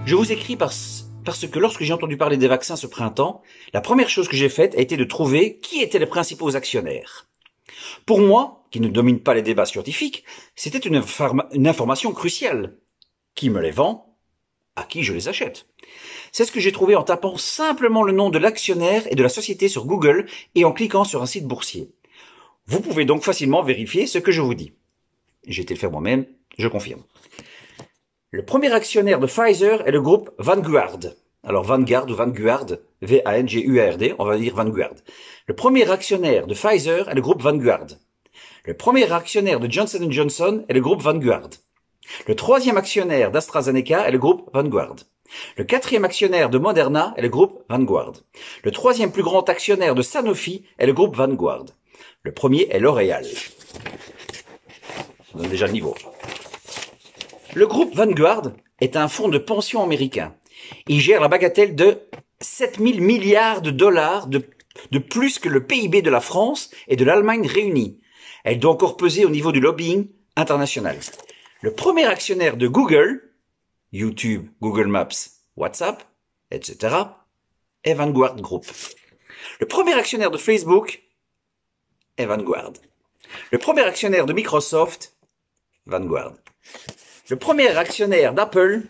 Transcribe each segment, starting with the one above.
Je vous écris parce que lorsque j'ai entendu parler des vaccins ce printemps, la première chose que j'ai faite a été de trouver qui étaient les principaux actionnaires. Pour moi, qui ne domine pas les débats scientifiques, c'était une information cruciale. Qui me les vend? À qui je les achète? C'est ce que j'ai trouvé en tapant simplement le nom de l'actionnaire et de la société sur Google et en cliquant sur un site boursier. Vous pouvez donc facilement vérifier ce que je vous dis. J'ai été le faire moi-même, je confirme. Le premier actionnaire de Pfizer est le groupe Vanguard. Alors Vanguard ou Vanguard, V-A-N-G-U-A-R-D, on va dire Vanguard. Le premier actionnaire de Pfizer est le groupe Vanguard. Le premier actionnaire de Johnson & Johnson est le groupe Vanguard. Le troisième actionnaire d'AstraZeneca est le groupe Vanguard. Le quatrième actionnaire de Moderna est le groupe Vanguard. Le troisième plus grand actionnaire de Sanofi est le groupe Vanguard. Le premier est L'Oréal. Ça donne déjà le niveau. Le groupe Vanguard est un fonds de pension américain. Il gère la bagatelle de 7 000 milliards de dollars de plus que le PIB de la France et de l'Allemagne réunis. Elle doit encore peser au niveau du lobbying international. Le premier actionnaire de Google, YouTube, Google Maps, WhatsApp, etc., est Vanguard Group. Le premier actionnaire de Facebook est Vanguard. Le premier actionnaire de Microsoft, Vanguard. Le premier actionnaire d'Apple,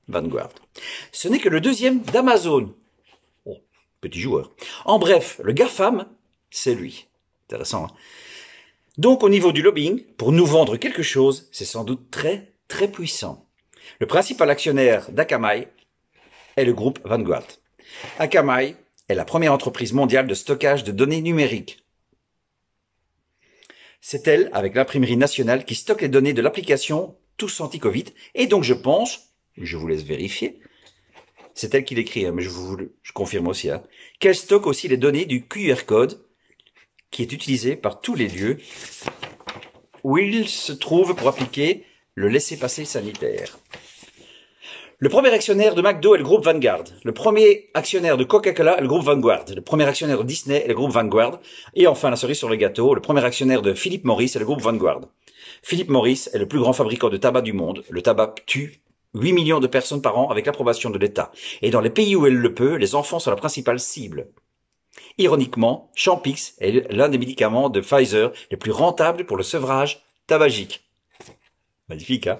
Vanguard. Ce n'est que le deuxième d'Amazon. Oh, petit joueur. En bref, le GAFAM, c'est lui. Intéressant, hein? Donc, au niveau du lobbying, pour nous vendre quelque chose, c'est sans doute très, très puissant. Le principal actionnaire d'Akamai est le groupe Vanguard. Akamai est la première entreprise mondiale de stockage de données numériques. C'est elle, avec l'imprimerie nationale, qui stocke les données de l'application Tous Anti-Covid. Et donc, je pense, je vous laisse vérifier, c'est elle qui l'écrit, hein, mais je confirme aussi, hein, qu'elle stocke aussi les données du QR code qui est utilisé par tous les lieux où il se trouve pour appliquer le laissez-passer sanitaire. Le premier actionnaire de McDo est le groupe Vanguard. Le premier actionnaire de Coca-Cola est le groupe Vanguard. Le premier actionnaire de Disney est le groupe Vanguard. Et enfin, la cerise sur le gâteau, le premier actionnaire de Philip Morris est le groupe Vanguard. Philip Morris est le plus grand fabricant de tabac du monde. Le tabac tue 8 millions de personnes par an avec l'approbation de l'État. Et dans les pays où elle le peut, les enfants sont la principale cible. Ironiquement, Champix est l'un des médicaments de Pfizer les plus rentables pour le sevrage tabagique. Magnifique, hein?